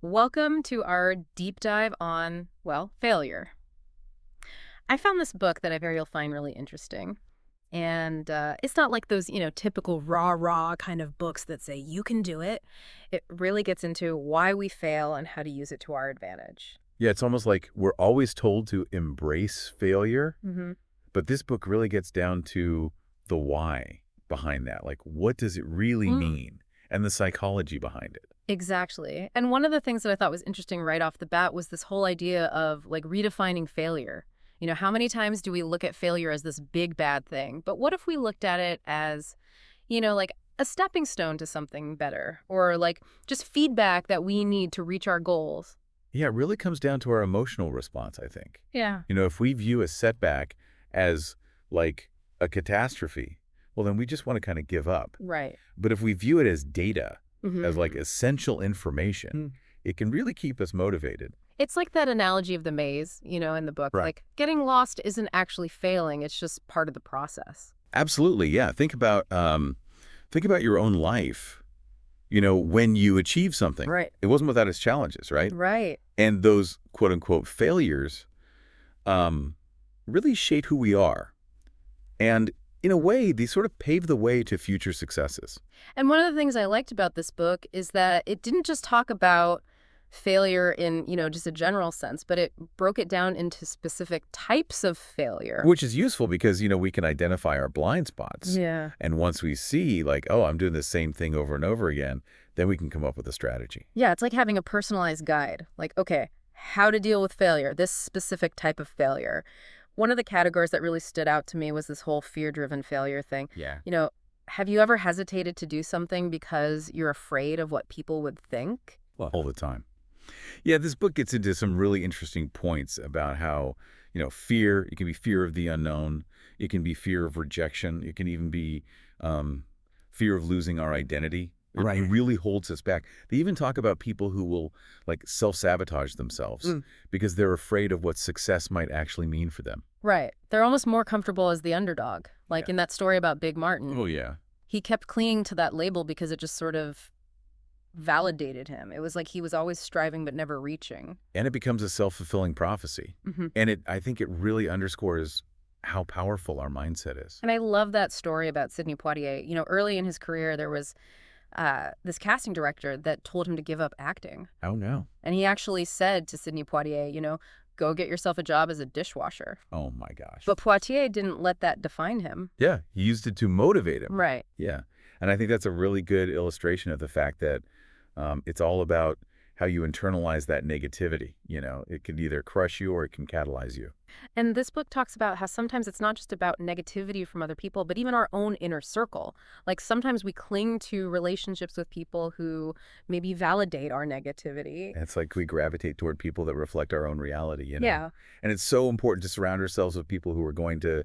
Welcome to our deep dive on, well, failure. I found this book that I very you'll find really interesting. And it's not like those, typical rah kind of books that say you can do it. It really gets into why we fail and how to use it to our advantage. Yeah, it's almost like we're always told to embrace failure, hmm but this book really gets down to the why behind that. Like, what does it really Mm. mean? And the psychology behind it. Exactly. And one of the things that I thought was interesting right off the bat was this whole idea of like redefining failure. How many times do we look at failure as this big bad thing? But what if we looked at it as like a stepping stone to something better or like just feedback that we need to reach our goals. Yeah, it really comes down to our emotional response, I think. Yeah. If we view a setback as like a catastrophe, well, then we just want to kind of give up. Right. But if we view it as data, as like hmm essential information, it can really keep us motivated. It's like that analogy of the maze, in the book. Right. Like getting lost isn't actually failing, it's just part of the process. Absolutely, yeah. Think about your own life. When you achieve something, Right. it wasn't without its challenges, right? Right. And those quote unquote failures um, really shape who we are. And in a way, they sort of pave the way to future successes. And one of the things I liked about this book is that it didn't just talk about failure in, just a general sense, but it broke it down into specific types of failure. Which is useful because, we can identify our blind spots. Yeah. And once we see, like, oh, I'm doing the same thing over and over again, then we can come up with a strategy. Yeah, it's like having a personalized guide. Like, okay, how to deal with failure, this specific type of failure. One of the categories that really stood out to me was this whole fear-driven failure thing. Yeah. Have you ever hesitated to do something because you're afraid of what people would think? Well, all the time. Yeah, this book gets into some really interesting points about how, fear, it can be fear of the unknown, it can be fear of rejection, it can even be fear of losing our identity. It really holds us back. They even talk about people who will like self-sabotage themselves because they're afraid of what success might actually mean for them. Right. They're almost more comfortable as the underdog. Like Yeah. in that story about Big Martin, Oh, yeah. he kept clinging to that label because it just sort of validated him. It was like he was always striving but never reaching. And it becomes a self-fulfilling prophecy. hmm And I think it really underscores how powerful our mindset is. And I love that story about Sidney Poitier. Early in his career, there was this casting director that told him to give up acting. Oh, no. And he actually said to Sidney Poitier, go get yourself a job as a dishwasher. Oh, my gosh. But Poitier didn't let that define him. Yeah, he used it to motivate him. Right. Yeah. And I think that's a really good illustration of the fact that it's all about how you internalize that negativity. It can either crush you or it can catalyze you. And this book talks about how sometimes it's not just about negativity from other people, but even our own inner circle. Like sometimes we cling to relationships with people who maybe validate our negativity. And it's like we gravitate toward people that reflect our own reality. Yeah. And it's so important to surround ourselves with people who are going to,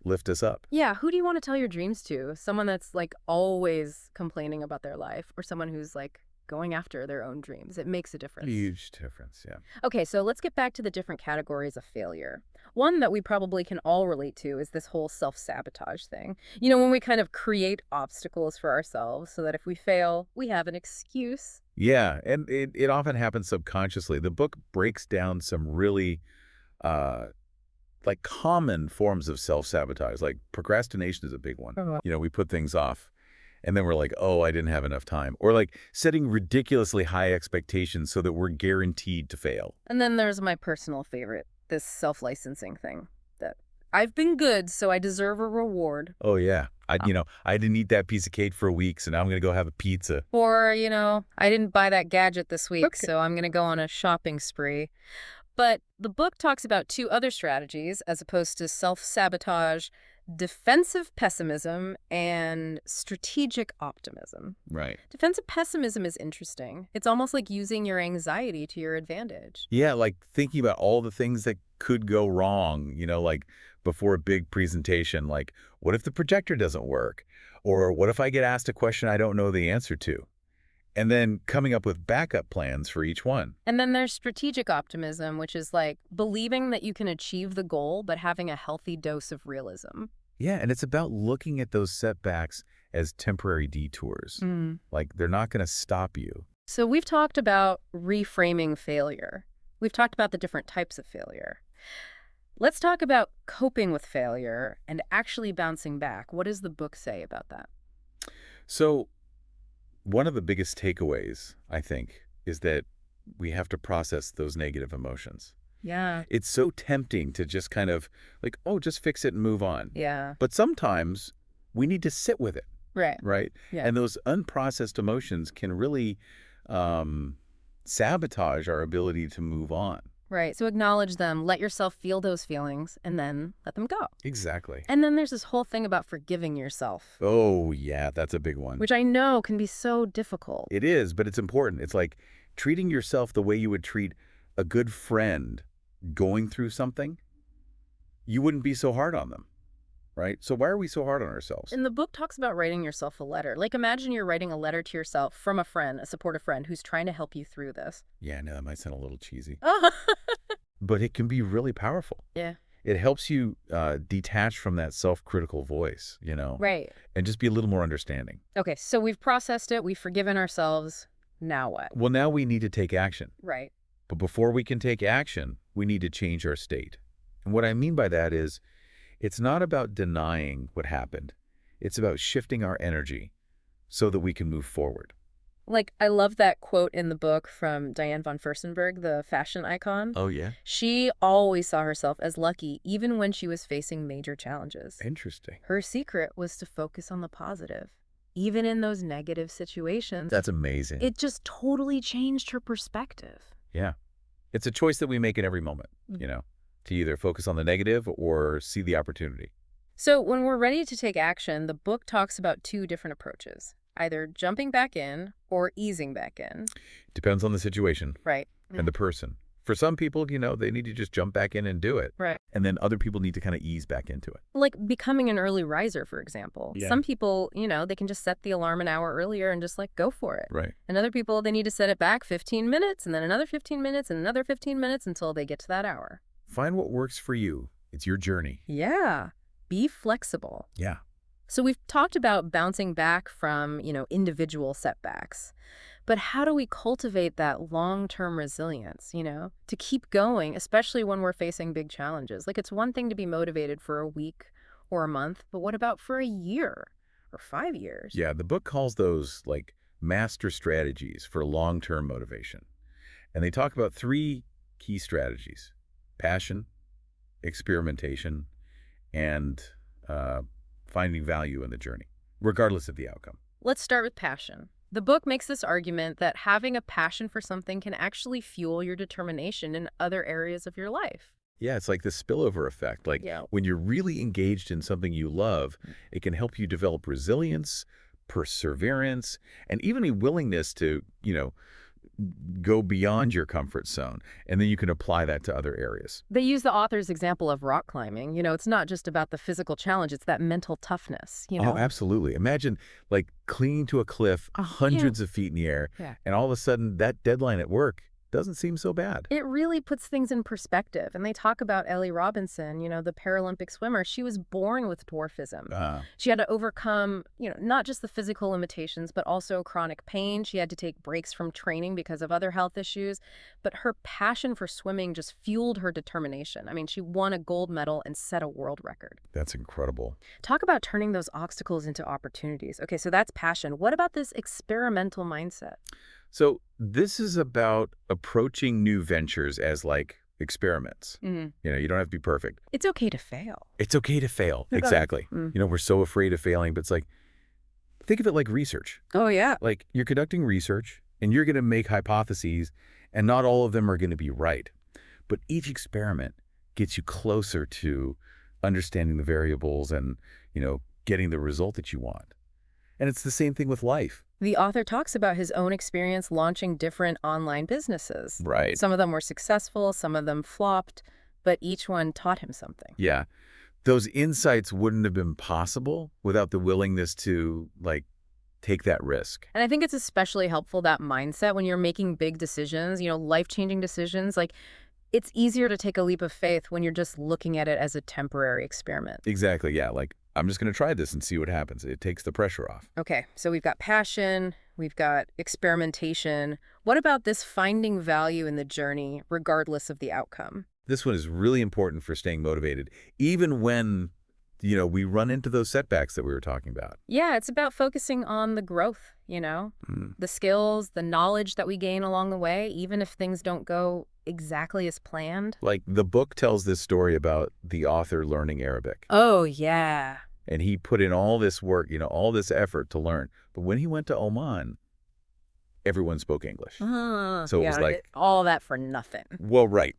lift us up. Yeah. Who do you want to tell your dreams to? Someone that's like always complaining about their life or someone who's like going after their own dreams. It makes a difference. Huge difference, yeah. Okay, so let's get back to the different categories of failure. One that we probably can all relate to is this whole self-sabotage thing. When we kind of create obstacles for ourselves so that if we fail, we have an excuse. Yeah, and it often happens subconsciously. The book breaks down some really uh, like common forms of self-sabotage. Like procrastination is a big one. Oh. We put things off and then we're like, oh, I didn't have enough time. Or like setting ridiculously high expectations so that we're guaranteed to fail. And then there's my personal favorite, this self-licensing thing that I've been good, so I deserve a reward. Oh, yeah. I didn't eat that piece of cake for a week, so now I'm going to go have a pizza. Or, I didn't buy that gadget this week, Okay. so I'm going to go on a shopping spree. But the book talks about two other strategies as opposed to self-sabotage: defensive pessimism and strategic optimism. Right. Defensive pessimism is interesting. It's almost like using your anxiety to your advantage. Yeah, like thinking about all the things that could go wrong, like before a big presentation, like what if the projector doesn't work? Or what if I get asked a question I don't know the answer to? And then coming up with backup plans for each one. And then there's strategic optimism, which is like believing that you can achieve the goal, but having a healthy dose of realism. Yeah, and it's about looking at those setbacks as temporary detours. Mm. Like they're not going to stop you. So we've talked about reframing failure. We've talked about the different types of failure. Let's talk about coping with failure and actually bouncing back. What does the book say about that? So one of the biggest takeaways, I think, is that we have to process those negative emotions. Yeah. It's so tempting to just kind of like, oh, just fix it and move on. Yeah. But sometimes we need to sit with it, Right. right? Yeah. And those unprocessed emotions can really um, sabotage our ability to move on. Right. So acknowledge them, let yourself feel those feelings, and then let them go. Exactly. And then there's this whole thing about forgiving yourself, Oh, yeah, that's a big one. which I know can be so difficult. It is, but it's important. It's like treating yourself the way you would treat a good friend going through something. You wouldn't be so hard on them, right? So why are we so hard on ourselves? And the book talks about writing yourself a letter. Like, imagine you're writing a letter to yourself from a friend, a supportive friend who's trying to help you through this. Yeah, no, that might sound a little cheesy, Oh. but it can be really powerful. Yeah. It helps you detach from that self-critical voice, Right. and just be a little more understanding. Okay, so we've processed it, we've forgiven ourselves. Now what? Well, now we need to take action. Right. But before we can take action, we need to change our state. And what I mean by that is it's not about denying what happened. It's about shifting our energy so that we can move forward. Like, I love that quote in the book from Diane von Furstenberg, the fashion icon. Oh, yeah? She always saw herself as lucky, even when she was facing major challenges. Interesting. Her secret was to focus on the positive, even in those negative situations. That's amazing. It just totally changed her perspective. Yeah. It's a choice that we make in every moment, to either focus on the negative or see the opportunity. So when we're ready to take action, the book talks about two different approaches, either jumping back in or easing back in. Depends on the situation Right. and the person. For some people, they need to just jump back in and do it. Right. And then other people need to kind of ease back into it. Like becoming an early riser, for example. Yeah. Some people, they can just set the alarm an hour earlier and just go for it. Right. And other people, they need to set it back 15 minutes and then another 15 minutes and another 15 minutes until they get to that hour. Find what works for you. It's your journey. Yeah. Be flexible. Yeah. So we've talked about bouncing back from, individual setbacks. But how do we cultivate that long-term resilience, to keep going, especially when we're facing big challenges? Like, it's one thing to be motivated for a week or a month, but what about for a year or 5 years? Yeah, the book calls those master strategies for long-term motivation. And they talk about 3 key strategies: passion, experimentation, and finding value in the journey, regardless of the outcome. Let's start with passion. The book makes this argument that having a passion for something can actually fuel your determination in other areas of your life. Yeah, it's like the spillover effect. Yeah. When you're really engaged in something you love, it can help you develop resilience, perseverance, and even a willingness to, go beyond your comfort zone. And then you can apply that to other areas. They use the author's example of rock climbing. It's not just about the physical challenge, it's that mental toughness, Oh, absolutely. Imagine clinging to a cliff hundreds of feet in the air, Yeah. and all of a sudden that deadline at work doesn't seem so bad. It really puts things in perspective. And they talk about Ellie Robinson, the Paralympic swimmer. She was born with dwarfism. She had to overcome, not just the physical limitations, but also chronic pain. She had to take breaks from training because of other health issues. But her passion for swimming just fueled her determination. I mean, she won a gold medal and set a world record. That's incredible. Talk about turning those obstacles into opportunities. Okay, so that's passion. What about this experimental mindset? So this is about approaching new ventures as experiments. Mm-hmm. You don't have to be perfect. It's okay to fail. It's okay to fail. Okay. Exactly. We're so afraid of failing, but it's think of it like research. Oh, yeah. You're conducting research and you're going to make hypotheses, and not all of them are going to be right. But each experiment gets you closer to understanding the variables and, getting the result that you want. And it's the same thing with life. The author talks about his own experience launching different online businesses. Right. Some of them were successful, some of them flopped, but each one taught him something. Yeah. Those insights wouldn't have been possible without the willingness to, take that risk. And I think it's especially helpful, that mindset, when you're making big decisions, life-changing decisions. It's easier to take a leap of faith when you're just looking at it as a temporary experiment. Exactly. Yeah. I'm just going to try this and see what happens. It takes the pressure off. Okay, so we've got passion, we've got experimentation. What about this finding value in the journey, regardless of the outcome? This one is really important for staying motivated, even when, we run into those setbacks that we were talking about. Yeah, it's about focusing on the growth, Mm. the skills, the knowledge that we gain along the way, even if things don't go exactly as planned. Like, the book tells this story about the author learning Arabic. Oh, yeah. And he put in all this work, all this effort to learn. But when he went to Oman, everyone spoke English. So it was Yeah, like, all that for nothing. well, right,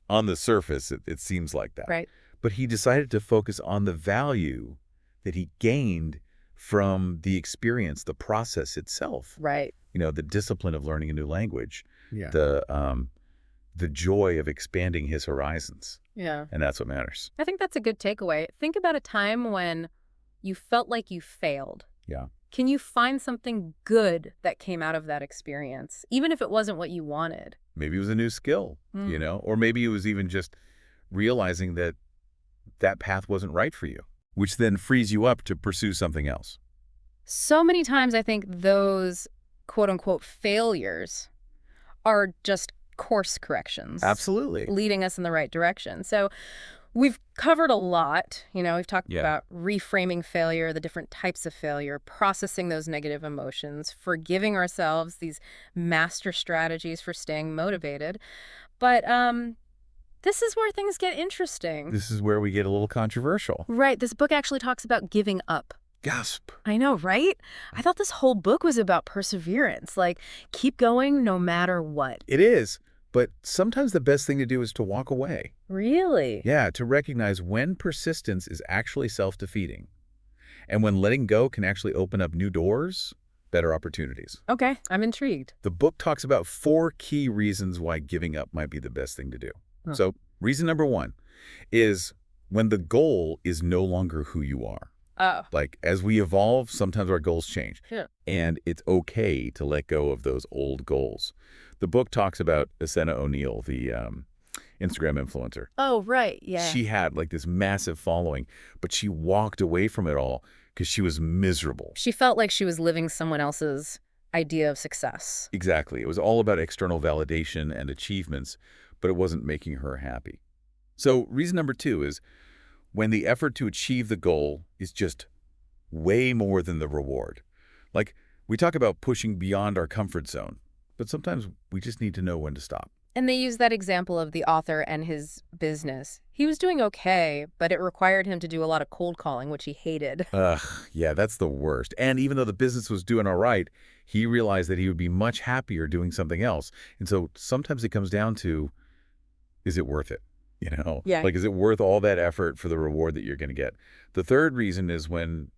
on the surface, it seems like that. Right. But he decided to focus on the value that he gained from the experience, the process itself. Right. The discipline of learning a new language, Yeah. the joy of expanding his horizons. Yeah. And that's what matters. I think that's a good takeaway. Think about a time when you felt like you failed. Yeah. Can you find something good that came out of that experience, even if it wasn't what you wanted? Maybe it was a new skill, or maybe it was even just realizing that that path wasn't right for you, which then frees you up to pursue something else. So many times I think those quote unquote failures are just course corrections. Absolutely. Leading us in the right direction. So we've covered a lot. We've talked Yeah. about reframing failure, the different types of failure, processing those negative emotions, forgiving ourselves, these master strategies for staying motivated. But this is where things get interesting. This is where we get a little controversial. Right. This book actually talks about giving up. Gasp. I know, right? I thought this whole book was about perseverance, like keep going no matter what. It is, but sometimes the best thing to do is to walk away. Really? Yeah, to recognize when persistence is actually self-defeating and when letting go can actually open up new doors, better opportunities. Okay, I'm intrigued. The book talks about 4 key reasons why giving up might be the best thing to do. Huh. So, reason number 1 is when the goal is no longer who you are. Oh. Like, as we evolve, sometimes our goals change. Yeah. And it's okay to let go of those old goals. The book talks about Asena O'Neill, the Instagram influencer. Oh, right, yeah. She had like this massive following, but she walked away from it all because she was miserable. She felt like she was living someone else's idea of success. Exactly. It was all about external validation and achievements, but it wasn't making her happy. So reason number 2 is when the effort to achieve the goal is just way more than the reward. Like, we talk about pushing beyond our comfort zone, but sometimes we just need to know when to stop. And they use that example of the author and his business. He was doing okay, but it required him to do a lot of cold calling, which he hated. Ugh, yeah, that's the worst. And even though the business was doing all right, he realized that he would be much happier doing something else. And so sometimes it comes down to, is it worth it? Yeah. Like, is it worth all that effort for the reward that you're going to get? The third reason is when,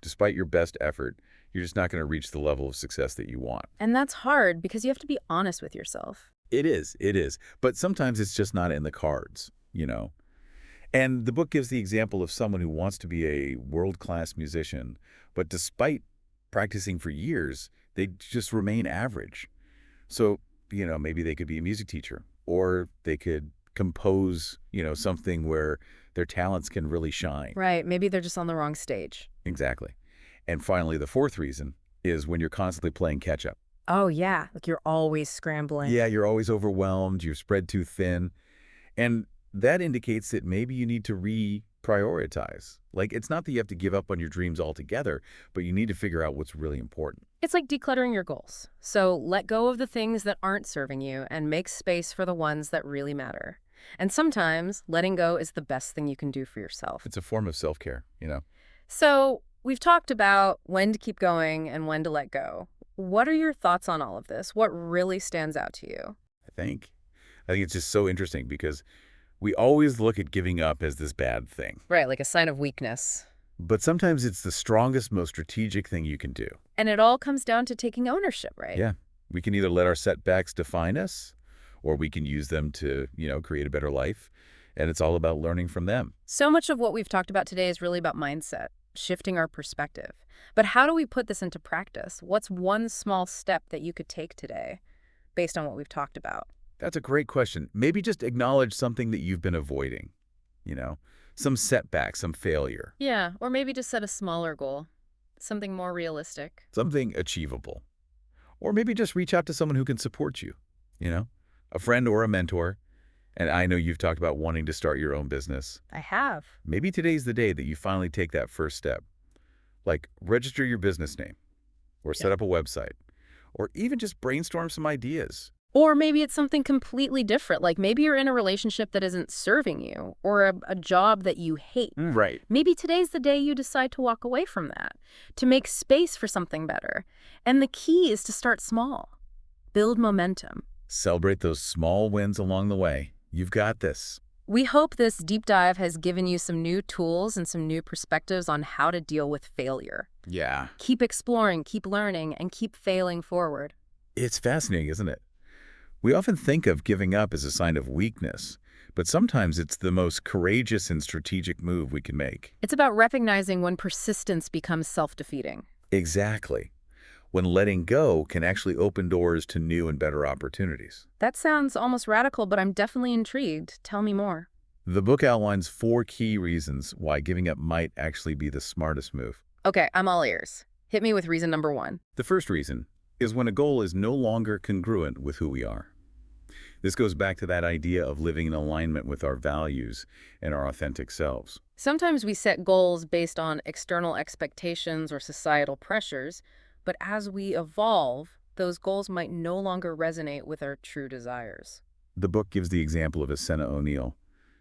despite your best effort, you're just not going to reach the level of success that you want. And that's hard because you have to be honest with yourself. It is. But sometimes it's just not in the cards, And the book gives the example of someone who wants to be a world-class musician, but despite practicing for years, they just remain average. So, maybe they could be a music teacher, or they could compose, something where their talents can really shine. Right, maybe they're just on the wrong stage. Exactly. And finally, the fourth reason is when you're constantly playing catch-up. Oh, yeah, like you're always scrambling. Yeah, you're always overwhelmed, you're spread too thin. And that indicates that maybe you need to reprioritize. Like, it's not that you have to give up on your dreams altogether, but you need to figure out what's really important. It's like decluttering your goals. So let go of the things that aren't serving you and make space for the ones that really matter. And sometimes letting go is the best thing you can do for yourself. It's a form of self-care, So we've talked about when to keep going and when to let go. What are your thoughts on all of this? What really stands out to you? I think it's just so interesting because we always look at giving up as this bad thing. Right, like a sign of weakness. But sometimes it's the strongest, most strategic thing you can do. And it all comes down to taking ownership, right? Yeah. We can either let our setbacks define us, or we can use them to, create a better life. And it's all about learning from them. So much of what we've talked about today is really about mindset, shifting our perspective. But how do we put this into practice? What's one small step that you could take today based on what we've talked about? That's a great question. Maybe just acknowledge something that you've been avoiding, some setback, some failure. Yeah, or maybe just set a smaller goal. Something more realistic. something achievable. Or maybe just reach out to someone who can support you, you know, a friend or a mentor. And I know you've talked about wanting to start your own business. I have. Maybe today's the day that you finally take that first step. Like register your business name or Yeah. set up a website or even just brainstorm some ideas. Or maybe it's something completely different. Like maybe you're in a relationship that isn't serving you or a job that you hate. Right. Maybe today's the day you decide to walk away from that, to make space for something better. And the key is to start small, build momentum. Celebrate those small wins along the way. You've got this. We hope this deep dive has given you some new tools and some new perspectives on how to deal with failure. Yeah. Keep exploring, keep learning, and keep failing forward. It's fascinating, isn't it? We often think of giving up as a sign of weakness, but sometimes it's the most courageous and strategic move we can make. It's about recognizing when persistence becomes self-defeating. Exactly. When letting go can actually open doors to new and better opportunities. That sounds almost radical, but I'm definitely intrigued. Tell me more. The book outlines 4 key reasons why giving up might actually be the smartest move. Okay, I'm all ears. Hit me with reason number 1. The first reason is when a goal is no longer congruent with who we are. This goes back to that idea of living in alignment with our values and our authentic selves. Sometimes we set goals based on external expectations or societal pressures, but as we evolve, those goals might no longer resonate with our true desires. The book gives the example of Asena O'Neill,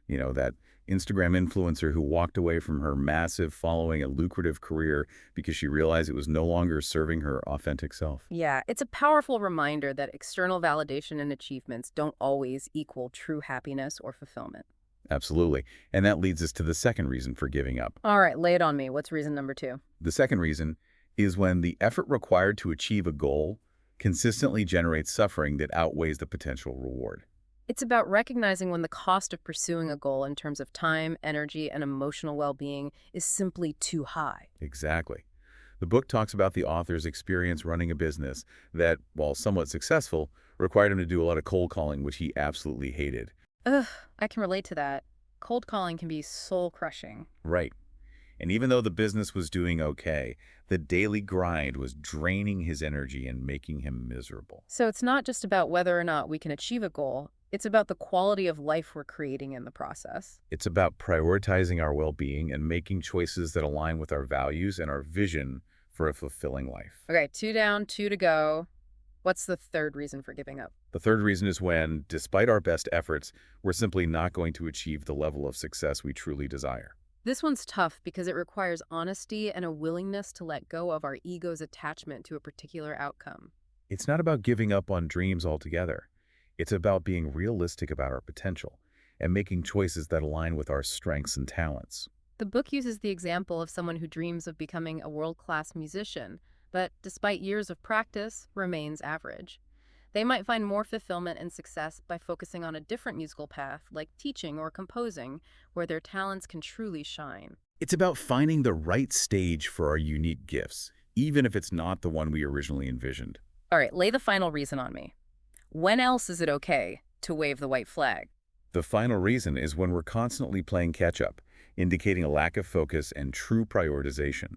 that Instagram influencer who walked away from her massive following, a lucrative career, because she realized it was no longer serving her authentic self. Yeah, it's a powerful reminder that external validation and achievements don't always equal true happiness or fulfillment. Absolutely. And that leads us to the second reason for giving up. All right, lay it on me. What's reason number 2? The second reason is when the effort required to achieve a goal consistently generates suffering that outweighs the potential reward. It's about recognizing when the cost of pursuing a goal in terms of time, energy, and emotional well-being is simply too high. Exactly. The book talks about the author's experience running a business that, while somewhat successful, required him to do a lot of cold calling, which he absolutely hated. Ugh, I can relate to that. Cold calling can be soul-crushing. Right. And even though the business was doing okay, the daily grind was draining his energy and making him miserable. So it's not just about whether or not we can achieve a goal. It's about the quality of life we're creating in the process. It's about prioritizing our well-being and making choices that align with our values and our vision for a fulfilling life. Okay, 2 down, 2 to go. What's the third reason for giving up? The third reason is when, despite our best efforts, we're simply not going to achieve the level of success we truly desire. This one's tough because it requires honesty and a willingness to let go of our ego's attachment to a particular outcome. It's not about giving up on dreams altogether. It's about being realistic about our potential and making choices that align with our strengths and talents. The book uses the example of someone who dreams of becoming a world-class musician, but despite years of practice, remains average. They might find more fulfillment and success by focusing on a different musical path, like teaching or composing, where their talents can truly shine. It's about finding the right stage for our unique gifts, even if it's not the one we originally envisioned. All right, lay the final reason on me. When else is it okay to wave the white flag? The final reason is when we're constantly playing catch-up, indicating a lack of focus and true prioritization.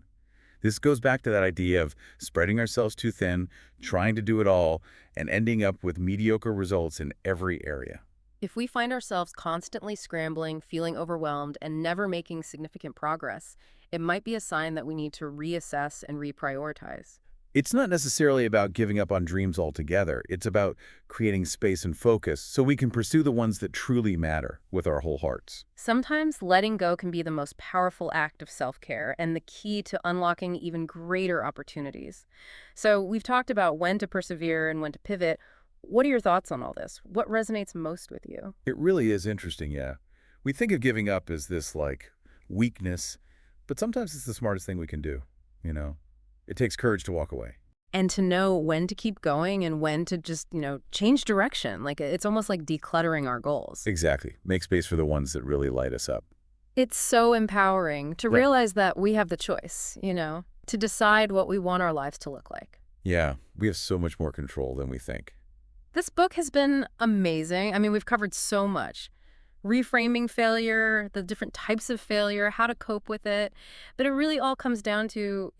This goes back to that idea of spreading ourselves too thin, trying to do it all, and ending up with mediocre results in every area. If we find ourselves constantly scrambling, feeling overwhelmed, and never making significant progress, it might be a sign that we need to reassess and reprioritize. It's not necessarily about giving up on dreams altogether. It's about creating space and focus so we can pursue the ones that truly matter with our whole hearts. Sometimes letting go can be the most powerful act of self-care and the key to unlocking even greater opportunities. So we've talked about when to persevere and when to pivot. What are your thoughts on all this? What resonates most with you? It really is interesting, yeah. We think of giving up as this, weakness, but sometimes it's the smartest thing we can do. It takes courage to walk away. And to know when to keep going and when to just, change direction. Like it's almost like decluttering our goals. Exactly. Make space for the ones that really light us up. It's so empowering to Right. realize that we have the choice, to decide what we want our lives to look like. Yeah, we have so much more control than we think. This book has been amazing. I mean, we've covered so much. Reframing failure, the different types of failure, how to cope with it. But it really all comes down to,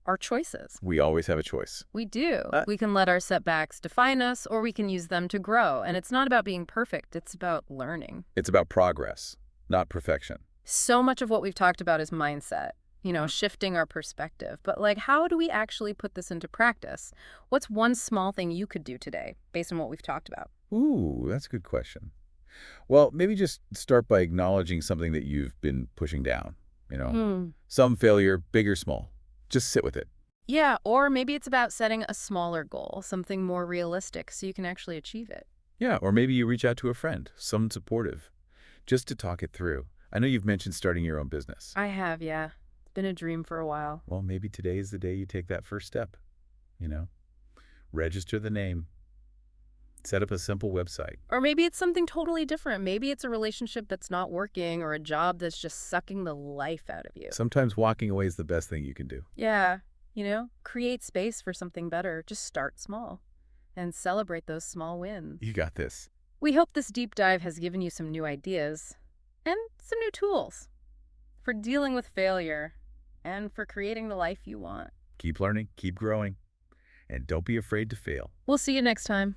our choices. We always have a choice. We do. Uh, We can let our setbacks define us, or we can use them to grow. And it's not about being perfect, it's about learning. it's about progress, not perfection. So much of what we've talked about is mindset, shifting our perspective. But, like, how do we actually put this into practice? What's one small thing you could do today based on what we've talked about? Ooh, that's a good question. Well, maybe just start by acknowledging something that you've been pushing down, you know. Hmm. Some failure, big or small. Just sit with it. Yeah, or maybe it's about setting a smaller goal, something more realistic, so you can actually achieve it. Yeah, or maybe you reach out to a friend, someone supportive, just to talk it through. I know you've mentioned starting your own business. I have, yeah. It's been a dream for a while. Well, maybe today is the day you take that first step, you know. Register the name, set up a simple website. Or maybe it's something totally different. Maybe it's a relationship that's not working or a job that's just sucking the life out of you. Sometimes walking away is the best thing you can do. Yeah, create space for something better. Just start small and celebrate those small wins. You got this. We hope this deep dive has given you some new ideas and some new tools for dealing with failure and for creating the life you want. Keep learning, keep growing, and don't be afraid to fail. We'll see you next time.